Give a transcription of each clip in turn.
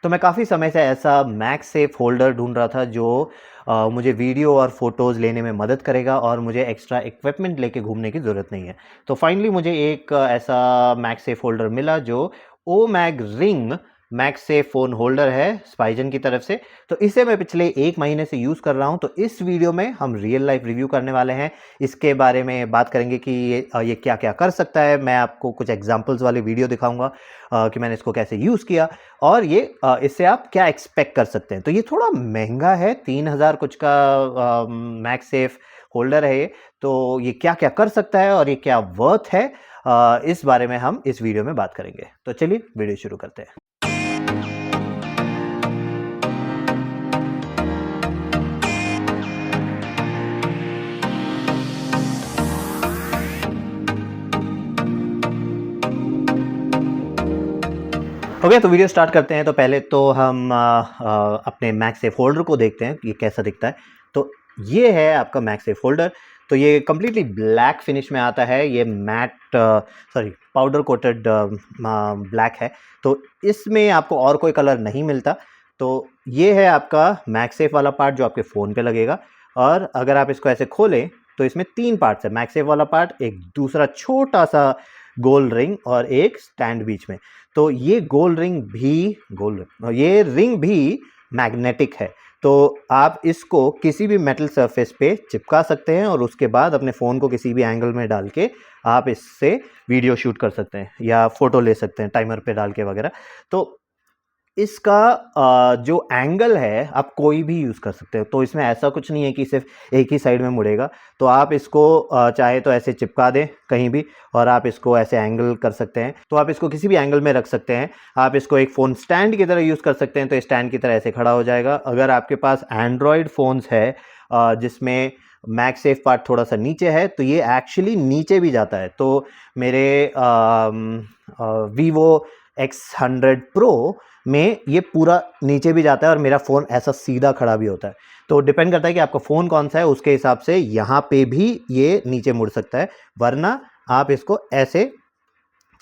तो मैं काफ़ी समय से ऐसा मैगसेफ होल्डर ढूंढ रहा था जो मुझे वीडियो और फ़ोटोज़ लेने में मदद करेगा और मुझे एक्स्ट्रा इक्विपमेंट लेके घूमने की ज़रूरत नहीं है। तो फाइनली मुझे एक ऐसा मैगसेफ होल्डर मिला जो ओमैग रिंग मैगसेफ फ़ोन होल्डर है स्पाइजन की तरफ से। तो इसे मैं पिछले 1 महीने से यूज़ कर रहा हूँ। तो इस वीडियो में हम रियल लाइफ़ रिव्यू करने वाले हैं। इसके बारे में बात करेंगे कि ये क्या-क्या कर सकता है। मैं आपको कुछ एग्ज़ाम्पल्स वाली वीडियो दिखाऊँगा कि मैंने इसको कैसे यूज़ किया और ये इससे आप क्या एक्सपेक्ट कर सकते हैं। तो ये थोड़ा महंगा है, 3000 कुछ का मैगसेफ होल्डर है ये। तो ये क्या-क्या कर सकता है और ये क्या वर्थ है, इस बारे में हम इस वीडियो में बात करेंगे। तो चलिए वीडियो शुरू करते हैं। ओके, तो वीडियो स्टार्ट करते हैं। तो पहले तो हम अपने मैगसेफ होल्डर को देखते हैं कि ये कैसा दिखता है। तो ये है आपका मैगसेफ होल्डर। तो ये कंप्लीटली ब्लैक फिनिश में आता है। ये मैट पाउडर कोटेड ब्लैक है। तो इसमें आपको और कोई कलर नहीं मिलता। तो ये है आपका मैगसेफ वाला पार्ट जो आपके फ़ोन पे लगेगा। और अगर आप इसको ऐसे खोलें तो इसमें 3 पार्ट्स है। मैगसेफ वाला पार्ट, एक दूसरा छोटा सा गोल रिंग और एक स्टैंड बीच में। तो ये ये रिंग भी मैग्नेटिक है। तो आप इसको किसी भी मेटल सरफेस पे चिपका सकते हैं और उसके बाद अपने फ़ोन को किसी भी एंगल में डाल के आप इससे वीडियो शूट कर सकते हैं या फ़ोटो ले सकते हैं टाइमर पे डाल के वगैरह। तो इसका जो एंगल है आप कोई भी यूज़ कर सकते हो। तो इसमें ऐसा कुछ नहीं है कि सिर्फ एक ही साइड में मुड़ेगा। तो आप इसको चाहे तो ऐसे चिपका दें कहीं भी और आप इसको ऐसे एंगल कर सकते हैं। तो आप इसको किसी भी एंगल में रख सकते हैं। आप इसको एक फ़ोन स्टैंड की तरह यूज़ कर सकते हैं। तो स्टैंड की तरह ऐसे खड़ा हो जाएगा। अगर आपके पास एंड्रॉयड फ़ोन्स है जिसमें मैगसेफ पार्ट थोड़ा सा नीचे है तो ये एक्चुअली नीचे भी जाता है। तो मेरे वीवो X100 प्रो में ये पूरा नीचे भी जाता है और मेरा फ़ोन ऐसा सीधा खड़ा भी होता है। तो डिपेंड करता है कि आपका फ़ोन कौन सा है, उसके हिसाब से यहाँ पे भी ये नीचे मुड़ सकता है, वरना आप इसको ऐसे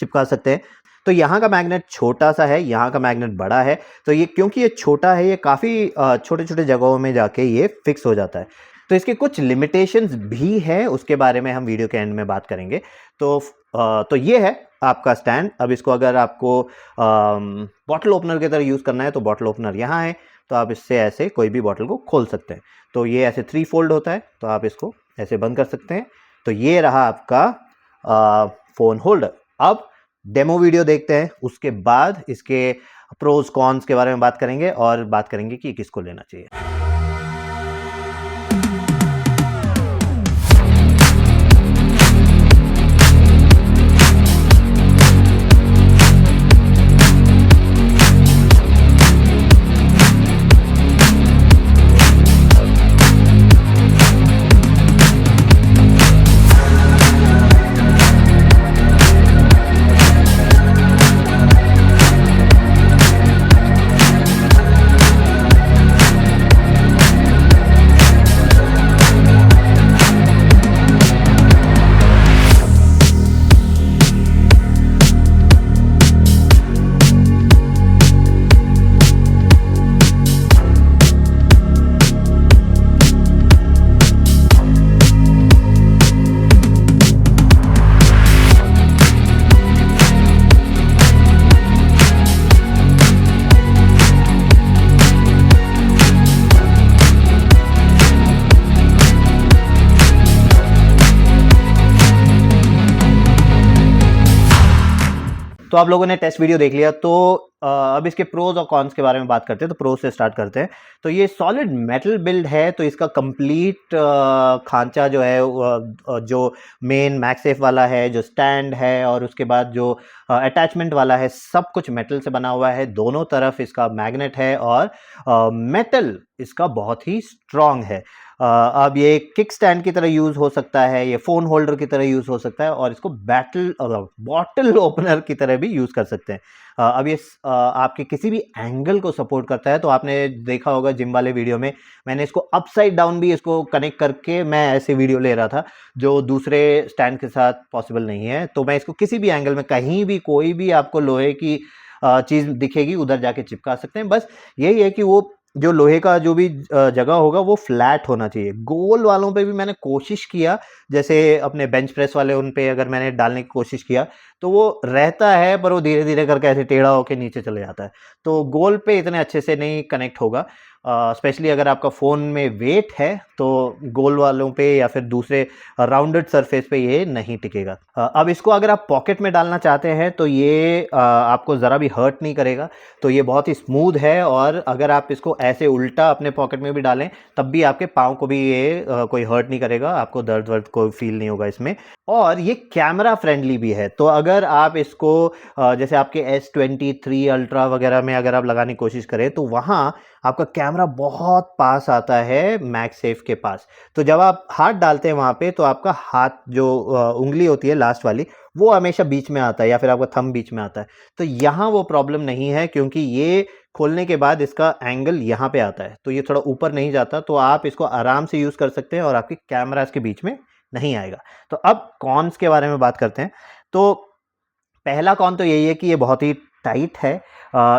चिपका सकते हैं। तो यहाँ का मैग्नेट छोटा सा है, यहाँ का मैग्नेट बड़ा है। तो ये क्योंकि ये छोटा है, ये काफ़ी छोटे-छोटे जगहों में जाके ये फिक्स हो जाता है। तो इसके कुछ लिमिटेशंस भी हैं, उसके बारे में हम वीडियो के एंड में बात करेंगे। तो ये है आपका स्टैंड। अब इसको अगर आपको बॉटल ओपनर की तरह यूज़ करना है तो बॉटल ओपनर यहाँ है। तो आप इससे ऐसे कोई भी बॉटल को खोल सकते हैं। तो ये ऐसे 3 फोल्ड होता है, तो आप इसको ऐसे बंद कर सकते हैं। तो ये रहा आपका फ़ोन होल्डर। अब डेमो वीडियो देखते हैं, उसके बाद इसके प्रोज कॉन्स के बारे में बात करेंगे और बात करेंगे कि किसको लेना चाहिए। तो आप लोगों ने टेस्ट वीडियो देख लिया। तो अब इसके प्रोज और कॉन्स के बारे में बात करते हैं। तो प्रोज से स्टार्ट करते हैं। तो ये सॉलिड मेटल बिल्ड है। तो इसका कंप्लीट खांचा जो है, जो मेन मैगसेफ वाला है, जो स्टैंड है और उसके बाद जो अटैचमेंट वाला है, सब कुछ मेटल से बना हुआ है। दोनों तरफ इसका मैग्नेट है और मेटल इसका बहुत ही स्ट्रांग है। अब ये किक स्टैंड की तरह यूज़ हो सकता है, ये फ़ोन होल्डर की तरह यूज़ हो सकता है और इसको बॉटल ओपनर की तरह भी यूज़ कर सकते हैं। अब ये आपके किसी भी एंगल को सपोर्ट करता है। तो आपने देखा होगा जिम वाले वीडियो में मैंने इसको अपसाइड डाउन भी इसको कनेक्ट करके मैं ऐसे वीडियो ले रहा था, जो दूसरे स्टैंड के साथ पॉसिबल नहीं है। तो मैं इसको किसी भी एंगल में, कहीं भी, कोई भी आपको लोहे की चीज़ दिखेगी उधर जाके चिपका सकते हैं। बस यही है कि वो जो लोहे का जो भी जगह होगा वो फ्लैट होना चाहिए। गोल वालों पे भी मैंने कोशिश किया, जैसे अपने बेंच प्रेस वाले उन पे अगर मैंने डालने की कोशिश किया तो वो रहता है, पर वो धीरे-धीरे करके ऐसे टेढ़ा होके नीचे चले जाता है। तो गोल पे इतने अच्छे से नहीं कनेक्ट होगा। स्पेशली अगर आपका फ़ोन में वेट है तो गोल वालों पे या फिर दूसरे राउंडेड सरफेस पे ये नहीं टिकेगा। अब इसको अगर आप पॉकेट में डालना चाहते हैं तो ये आपको ज़रा भी हर्ट नहीं करेगा। तो ये बहुत ही स्मूथ है, और अगर आप इसको ऐसे उल्टा अपने पॉकेट में भी डालें तब भी आपके पाँव को भी ये कोई हर्ट नहीं करेगा, आपको दर्द वर्द कोई फील नहीं होगा इसमें। और ये कैमरा फ्रेंडली भी है। तो अगर आप इसको जैसे आपके S23 अल्ट्रा वगैरह में अगर आप लगाने की कोशिश करें तो वहाँ आपका कैमरा बहुत पास आता है मैगसेफ के पास। तो जब आप हाथ डालते हैं वहाँ पे तो आपका हाथ जो उंगली होती है लास्ट वाली वो हमेशा बीच में आता है, या फिर आपका थंब बीच में आता है। तो यहाँ वो प्रॉब्लम नहीं है, क्योंकि ये खोलने के बाद इसका एंगल यहाँ पे आता है, तो ये थोड़ा ऊपर नहीं जाता। तो आप इसको आराम से यूज़ कर सकते हैं और आपके कैमरा इसके बीच में नहीं आएगा। तो अब कॉन्स के बारे में बात करते हैं। तो पहला कॉन तो यही है कि ये बहुत ही टाइट है।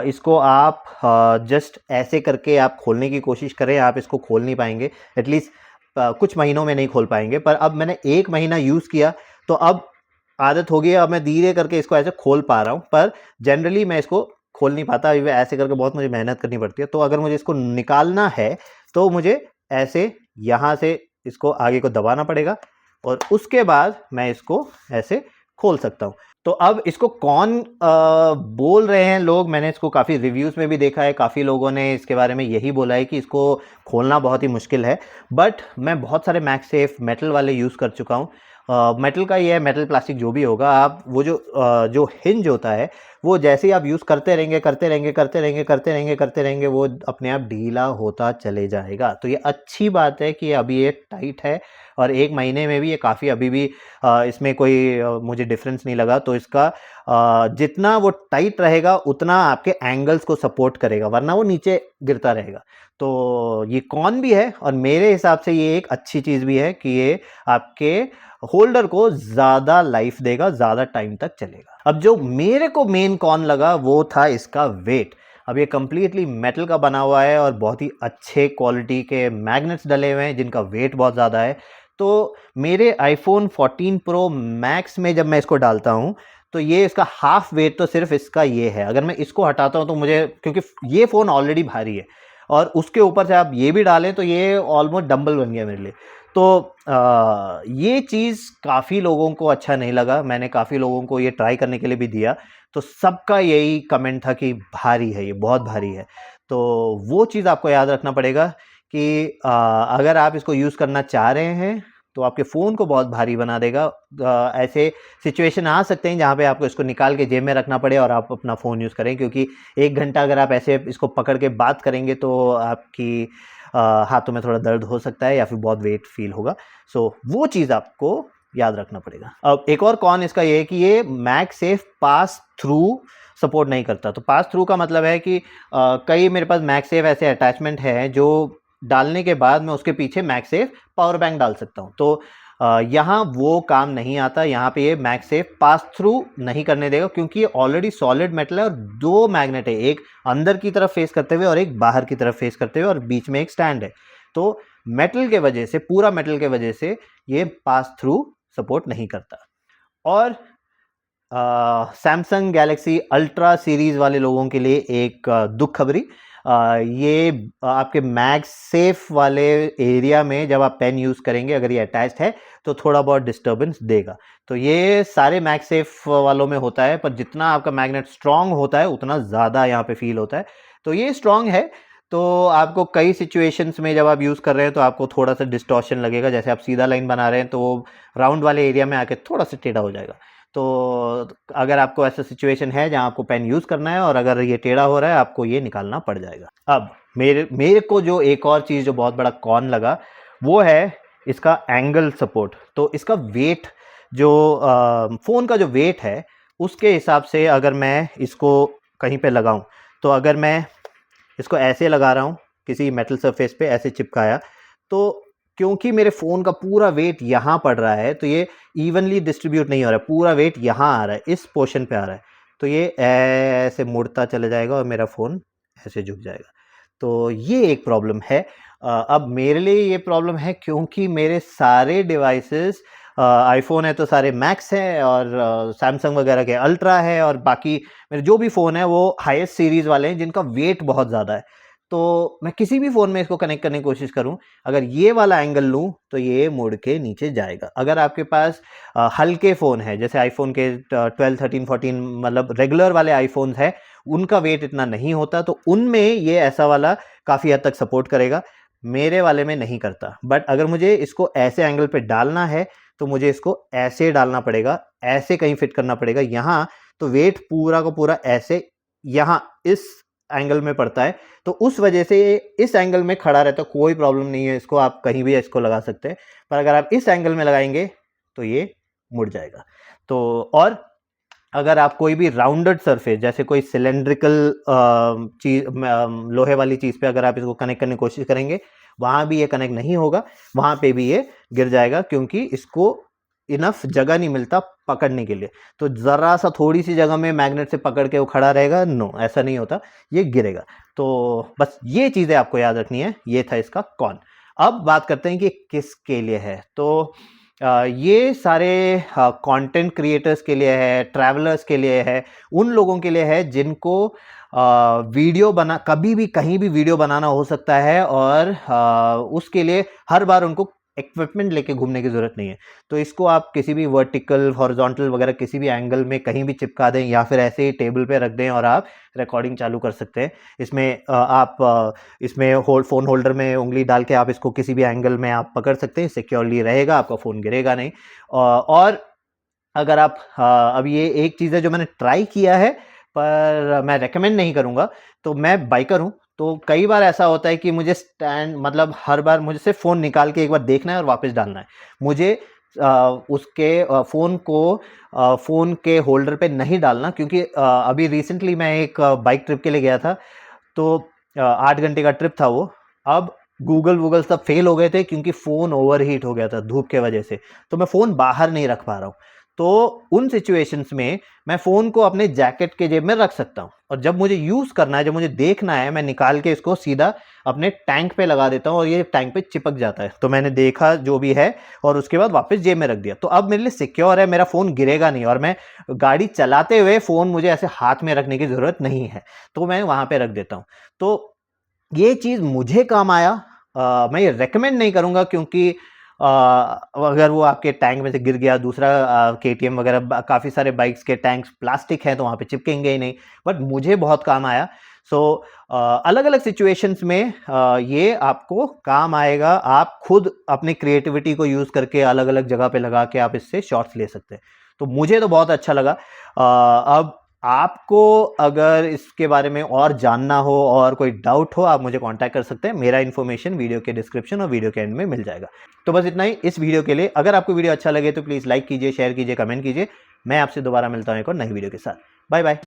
इसको आप जस्ट ऐसे करके आप खोलने की कोशिश करें, आप इसको खोल नहीं पाएंगे, एटलीस्ट कुछ महीनों में नहीं खोल पाएंगे। पर अब मैंने 1 महीना यूज़ किया तो अब आदत हो गई है, अब मैं धीरे करके इसको ऐसे खोल पा रहा हूँ। पर जनरली मैं इसको खोल नहीं पाता, अभी ऐसे करके बहुत मुझे मेहनत करनी पड़ती है। तो अगर मुझे इसको निकालना है तो मुझे ऐसे यहाँ से इसको आगे को दबाना पड़ेगा, और उसके बाद मैं इसको ऐसे खोल सकता हूँ। तो अब इसको कौन बोल रहे हैं लोग, मैंने इसको काफ़ी रिव्यूज़ में भी देखा है, काफ़ी लोगों ने इसके बारे में यही बोला है कि इसको खोलना बहुत ही मुश्किल है। बट मैं बहुत सारे मैगसेफ मेटल वाले यूज़ कर चुका हूँ। मेटल का ये है, मेटल प्लास्टिक जो भी होगा, आप वो जो हिंज होता है वो जैसे ही आप यूज़ करते रहेंगे करते रहेंगे करते रहेंगे करते रहेंगे करते रहेंगे वो अपने आप ढीला होता चले जाएगा। तो ये अच्छी बात है कि अभी ये टाइट है, और 1 महीने में भी ये काफ़ी अभी भी इसमें कोई मुझे डिफरेंस नहीं लगा। तो इसका जितना वो टाइट रहेगा उतना आपके एंगल्स को सपोर्ट करेगा, वरना वो नीचे गिरता रहेगा। तो ये कॉन भी है, और मेरे हिसाब से ये एक अच्छी चीज़ भी है कि ये आपके होल्डर को ज़्यादा लाइफ देगा, ज़्यादा टाइम तक चलेगा। अब जो मेरे को मेन कॉन लगा वो था इसका वेट। अब ये कम्प्लीटली मेटल का बना हुआ है और बहुत ही अच्छे क्वालिटी के मैग्नेट्स डले हुए हैं जिनका वेट बहुत ज़्यादा है। तो मेरे iPhone 14 Pro Max में जब मैं इसको डालता हूँ तो ये इसका हाफ वेट तो सिर्फ इसका ये है। अगर मैं इसको हटाता हूँ तो मुझे, क्योंकि ये फ़ोन ऑलरेडी भारी है और उसके ऊपर से आप ये भी डालें तो ये ऑलमोस्ट डंबल बन गया मेरे लिए। तो ये चीज़ काफ़ी लोगों को अच्छा नहीं लगा। मैंने काफ़ी लोगों को ये ट्राई करने के लिए भी दिया, तो सबका यही कमेंट था कि भारी है, ये बहुत भारी है। तो वो चीज़ आपको याद रखना पड़ेगा कि अगर आप इसको यूज़ करना चाह रहे हैं तो आपके फ़ोन को बहुत भारी बना देगा। ऐसे सिचुएशन आ सकते हैं जहाँ पे आपको इसको निकाल के जेब में रखना पड़े और आप अपना फ़ोन यूज़ करें, क्योंकि 1 घंटा अगर आप ऐसे इसको पकड़ के बात करेंगे तो आपकी हाथों में थोड़ा दर्द हो सकता है या फिर बहुत वेट फील होगा। सो वो चीज़ आपको याद रखना पड़ेगा। अब एक और कॉन इसका ये है कि ये मैगसेफ पास थ्रू सपोर्ट नहीं करता। तो पास थ्रू का मतलब है कि कई मेरे पास मैगसेफ ऐसे अटैचमेंट है जो डालने के बाद मैं उसके पीछे मैगसेफ पावर बैंक डाल सकता हूँ। तो यहाँ वो काम नहीं आता। यहाँ पे ये मैगसेफ पास थ्रू नहीं करने देगा, क्योंकि ये ऑलरेडी सॉलिड मेटल है और 2 मैग्नेट है, एक अंदर की तरफ फेस करते हुए और एक बाहर की तरफ फेस करते हुए, और बीच में एक स्टैंड है। तो मेटल के वजह से, पूरा मेटल के वजह से ये पास थ्रू सपोर्ट नहीं करता। और सैमसंग गैलेक्सी अल्ट्रा सीरीज़ वाले लोगों के लिए एक दुख खबरी, ये आपके मैगसेफ वाले एरिया में जब आप पेन यूज़ करेंगे, अगर ये अटैच्ड है तो थोड़ा बहुत डिस्टर्बेंस देगा। तो ये सारे मैगसेफ वालों में होता है, पर जितना आपका मैग्नेट स्ट्रॉन्ग होता है उतना ज़्यादा यहाँ पे फील होता है। तो ये स्ट्रॉन्ग है, तो आपको कई सिचुएशंस में जब आप यूज़ कर रहे हैं तो आपको थोड़ा सा डिस्टॉर्शन लगेगा। जैसे आप सीधा लाइन बना रहे हैं तो वो राउंड वाले एरिया में आके थोड़ा सा टेढ़ा हो जाएगा। तो अगर आपको ऐसा सिचुएशन है जहाँ आपको पेन यूज़ करना है और अगर ये टेढ़ा हो रहा है, आपको ये निकालना पड़ जाएगा। अब मेरे को जो एक और चीज़ जो बहुत बड़ा कॉन लगा वो है इसका एंगल सपोर्ट। तो इसका वेट जो फ़ोन का जो वेट है उसके हिसाब से अगर मैं इसको कहीं पे लगाऊं, तो अगर मैं इसको ऐसे लगा रहा हूँ किसी मेटल सरफेस पे ऐसे चिपकाया, तो क्योंकि मेरे फ़ोन का पूरा वेट यहाँ पड़ रहा है तो ये इवनली डिस्ट्रीब्यूट नहीं हो रहा है, पूरा वेट यहाँ आ रहा है, इस पोर्शन पे आ रहा है। तो ये ऐसे मुड़ता चला जाएगा और मेरा फ़ोन ऐसे झुक जाएगा। तो ये एक प्रॉब्लम है। अब मेरे लिए ये प्रॉब्लम है क्योंकि मेरे सारे डिवाइसेस आईफोन है तो सारे मैक्स हैं और सैमसंग वगैरह के अल्ट्रा है और बाकी मेरे जो भी फ़ोन है वो हाईएस्ट सीरीज़ वाले हैं जिनका वेट बहुत ज़्यादा है। तो मैं किसी भी फ़ोन में इसको कनेक्ट करने की कोशिश करूं, अगर ये वाला एंगल लूं तो ये मुड़ के नीचे जाएगा। अगर आपके पास हल्के फ़ोन है जैसे आईफोन के 12, 13, 14 मतलब रेगुलर वाले आईफोन्स है, उनका वेट इतना नहीं होता तो उनमें ये ऐसा वाला काफ़ी हद तक सपोर्ट करेगा। मेरे वाले में नहीं करता। बट अगर मुझे इसको ऐसे एंगल पे डालना है तो मुझे इसको ऐसे डालना पड़ेगा, ऐसे कहीं फिट करना पड़ेगा यहाँ, तो वेट पूरा का पूरा ऐसे यहाँ इस एंगल में पड़ता है। तो उस वजह से इस एंगल में खड़ा रहता है, कोई प्रॉब्लम नहीं है, इसको आप कहीं भी इसको लगा सकते हैं। पर अगर आप इस एंगल में लगाएंगे तो ये मुड़ जाएगा। तो और अगर आप कोई भी राउंडेड सरफेस जैसे कोई सिलेंड्रिकल चीज लोहे वाली चीज पे अगर आप इसको कनेक्ट करने की कोशिश करेंगे, वहां भी ये कनेक्ट नहीं होगा, वहां पे भी ये गिर जाएगा क्योंकि इसको इनफ जगह नहीं मिलता पकड़ने के लिए। तो जरा सा थोड़ी सी जगह में मैग्नेट से पकड़ के वो खड़ा रहेगा, नो ऐसा नहीं होता, ये बिरेगा। तो बस ये चीजें आपको याद रखनी है। ये था इसका कौन। अब बात करते हैं कि किसके लिए है। तो ये सारे कंटेंट क्रिएटर्स के लिए है, ट्रैवलर्स के लिए है, उन लोगों के लिए है जिनको वीडियो बना कभी भी कहीं भी वीडियो बनाना हो सकता है और उसके लिए हर बार उनको इक्विपमेंट लेके घूमने की जरूरत नहीं है। तो इसको आप किसी भी वर्टिकल, हॉरिजॉन्टल वगैरह किसी भी एंगल में कहीं भी चिपका दें या फिर ऐसे ही टेबल पे रख दें और आप रिकॉर्डिंग चालू कर सकते हैं। इसमें आप इसमें फ़ोन होल्डर में उंगली डाल के आप इसको किसी भी एंगल में आप पकड़ सकते हैं, सिक्योरली रहेगा, आपका फ़ोन गिरेगा नहीं। और अगर आप अब ये एक चीज़ है जो मैंने ट्राई किया है पर मैं रेकमेंड नहीं करूँगा। तो मैं बाइकर हूँ, तो कई बार ऐसा होता है कि मुझे स्टैंड मतलब हर बार मुझे सिर्फ फ़ोन निकाल के एक बार देखना है और वापस डालना है। मुझे उसके फ़ोन को फ़ोन के होल्डर पे नहीं डालना क्योंकि अभी रिसेंटली मैं एक बाइक ट्रिप के लिए गया था। तो 8 घंटे का ट्रिप था वो। अब गूगल सब फेल हो गए थे क्योंकि फ़ोन ओवरहीट हो गया था धूप के वजह से। तो मैं फ़ोन बाहर नहीं रख पा रहा हूँ। तो उन सिचुएशंस में मैं फ़ोन को अपने जैकेट के जेब में रख सकता हूँ और जब मुझे यूज़ करना है, जब मुझे देखना है, मैं निकाल के इसको सीधा अपने टैंक पे लगा देता हूँ और ये टैंक पे चिपक जाता है। तो मैंने देखा जो भी है और उसके बाद वापस जेब में रख दिया। तो अब मेरे लिए सिक्योर है, मेरा फ़ोन गिरेगा नहीं और मैं गाड़ी चलाते हुए फ़ोन मुझे ऐसे हाथ में रखने की ज़रूरत नहीं है, तो मैं वहाँ पे रख देता हूँ। तो ये चीज़ मुझे काम आया। मैं ये रेकमेंड नहीं करूँगा क्योंकि अगर वो आपके टैंक में से गिर गया, दूसरा केटीएम वगैरह काफ़ी सारे बाइक्स के टैंक्स प्लास्टिक हैं तो वहाँ पे चिपकेंगे ही नहीं, बट मुझे बहुत काम आया। सो अलग अलग सिचुएशंस में ये आपको काम आएगा। आप खुद अपनी क्रिएटिविटी को यूज़ करके अलग अलग जगह पे लगा के आप इससे शॉट्स ले सकते हैं। तो मुझे तो बहुत अच्छा लगा। अब आपको अगर इसके बारे में और जानना हो और कोई डाउट हो, आप मुझे कांटेक्ट कर सकते हैं। मेरा इन्फॉर्मेशन वीडियो के डिस्क्रिप्शन और वीडियो के एंड में मिल जाएगा। तो बस इतना ही इस वीडियो के लिए। अगर आपको वीडियो अच्छा लगे तो प्लीज़ लाइक कीजिए, शेयर कीजिए, कमेंट कीजिए। मैं आपसे दोबारा मिलता हूँ एक और नई वीडियो के साथ। Bye bye.